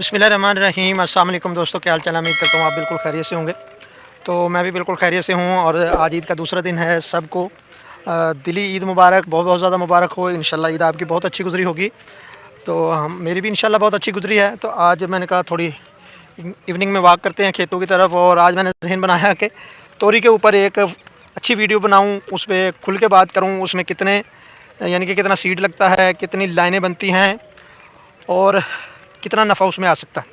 बिस्मिल्लाहिर्रहमानिर्रहीम। अस्सलाम वालेकुम दोस्तों, क्या हाल चाल। उम्मीद करता हूँ आप बिल्कुल खैरियत से होंगे। तो मैं भी बिल्कुल खैरियत से हूँ और आज ईद का दूसरा दिन है। सबको दिली ईद मुबारक, बहुत बहुत ज़्यादा मुबारक हो। इंशाल्लाह ईद आपकी बहुत अच्छी गुजरी होगी। तो हम मेरी भी इंशाल्लाह बहुत अच्छी गुजरी है। तो आज मैंने कहा थोड़ी इवनिंग में वॉक करते हैं खेतों की तरफ। और आज मैंने जहन बनाया कि तोरी के ऊपर एक अच्छी वीडियो बनाऊँ, उस पर खुल के बात करूँ, उसमें कितने यानी कि कितना सीड लगता है, कितनी लाइनें बनती हैं और कितना नफ़ा उसमें आ सकता है।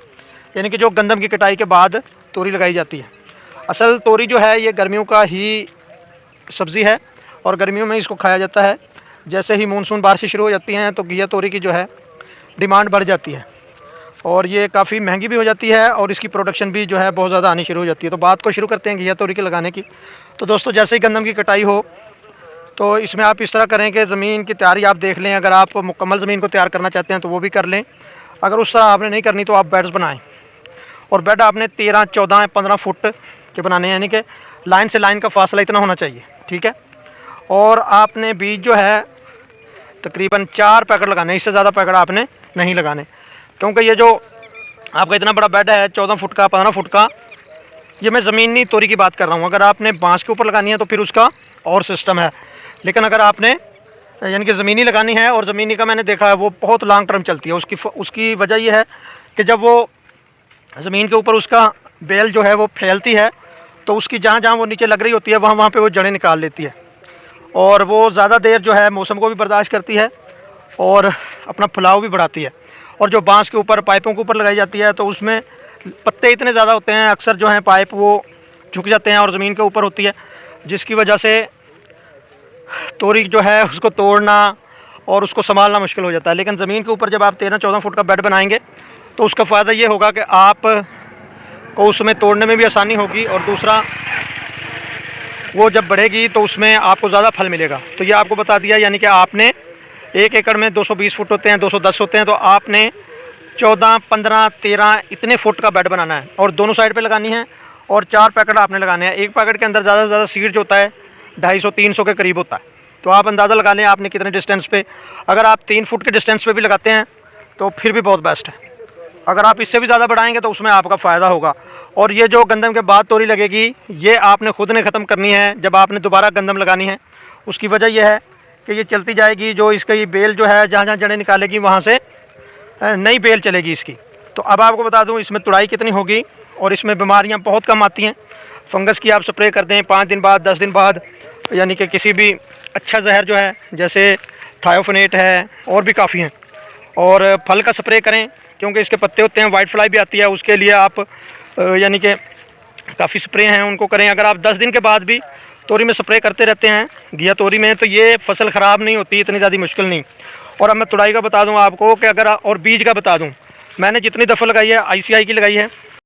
यानी कि जो गंदम की कटाई के बाद तोरी लगाई जाती है। असल तोरी जो है ये गर्मियों का ही सब्ज़ी है और गर्मियों में इसको खाया जाता है। जैसे ही मानसून बारिशें शुरू हो जाती हैं तो घिया तोरी की जो है डिमांड बढ़ जाती है और ये काफ़ी महंगी भी हो जाती है और इसकी प्रोडक्शन भी जो है बहुत ज़्यादा आनी शुरू हो जाती है। तो बात को शुरू करते हैं घिया तोरी के लगाने की। तो दोस्तों, जैसे ही गंदम की कटाई हो तो इसमें आप इस तरह करें कि ज़मीन की तैयारी आप देख लें। अगर आप मुकम्मल ज़मीन को तैयार करना चाहते हैं तो वो भी कर लें। अगर उस तरह आपने नहीं करनी तो आप बेड्स बनाएं। और बेड आपने 13, 14, 15 फुट के बनाने हैं, यानी कि लाइन से लाइन का फासला इतना होना चाहिए, ठीक है। और आपने बीज जो है तकरीबन 4 पैकेट लगाने, इससे ज़्यादा पैकेट आपने नहीं लगाने, क्योंकि ये जो आपका इतना बड़ा बेड है 14 फुट का, 15 फुट का, ये मैं ज़मीनी तोरी की बात कर रहा हूँ। अगर आपने बांस के ऊपर लगानी है तो फिर उसका और सिस्टम है। लेकिन अगर आपने यानी कि ज़मीनी लगानी है, और ज़मीनी का मैंने देखा है वो बहुत लॉन्ग टर्म चलती है। उसकी वजह यह है कि जब वो ज़मीन के ऊपर उसका बेल जो है वो फैलती है तो उसकी जहाँ जहाँ वो नीचे लग रही होती है वहाँ वहाँ पे वो जड़ें निकाल लेती है और वो ज़्यादा देर जो है मौसम को भी बर्दाश्त करती है और अपना फुलाव भी बढ़ाती है। और जो बांस के ऊपर, पाइपों के ऊपर लगाई जाती है तो उसमें पत्ते इतने ज़्यादा होते हैं, अक्सर जो है पाइप वो झुक जाते हैं और ज़मीन के ऊपर होती है, जिसकी वजह से तोरी जो है उसको तोड़ना और उसको संभालना मुश्किल हो जाता है। लेकिन ज़मीन के ऊपर जब आप 13-14 फुट का बेड बनाएंगे तो उसका फ़ायदा ये होगा कि आप को उसमें तोड़ने में भी आसानी होगी और दूसरा वो जब बढ़ेगी तो उसमें आपको ज़्यादा फल मिलेगा। तो ये आपको बता दिया, यानी कि आपने 1 एकड़ में 220 फुट होते हैं, 210 होते हैं, तो आपने 14, 15, 13 इतने फुट का बेड बनाना है और दोनों साइड पे लगानी है और 4 पैकेट आपने लगाने हैं। एक पैकेट के अंदर ज़्यादा से ज़्यादा सीड जो होता है 250-300 के करीब होता है। तो आप अंदाज़ा लगा लें आपने कितने डिस्टेंस पे। अगर आप 3 फुट के डिस्टेंस पे भी लगाते हैं तो फिर भी बहुत बेस्ट है। अगर आप इससे भी ज़्यादा बढ़ाएंगे तो उसमें आपका फ़ायदा होगा। और ये जो गंदम के बाद तोरी लगेगी ये आपने खुद ने ख़त्म करनी है जब आपने दोबारा गंदम लगानी है। उसकी वजह यह है कि ये चलती जाएगी, जो इसका ये बेल जो है जहाँ जहाँ जड़ें निकालेगी वहाँ से नई बेल चलेगी इसकी। तो अब आपको बता दूँ इसमें तुड़ाई कितनी होगी और इसमें बीमारियाँ बहुत कम आती हैं। फंगस की आप स्प्रे कर दें 5 दिन बाद, 10 दिन बाद, यानी कि किसी भी अच्छा जहर जो है जैसे थायोफोनेट है और भी काफ़ी हैं। और फल का स्प्रे करें क्योंकि इसके पत्ते होते हैं, वाइट फ्लाई भी आती है, उसके लिए आप यानी कि काफ़ी स्प्रे हैं उनको करें। अगर आप 10 दिन के बाद भी तोरी में स्प्रे करते रहते हैं घिया तोरी में तो ये फसल ख़राब नहीं होती, इतनी ज़्यादा मुश्किल नहीं। और अब मैं तुड़ाई का बता दूं आपको कि अगर और बीज का बता दूं, मैंने जितनी दफ़ा लगाई है ICI की लगाई है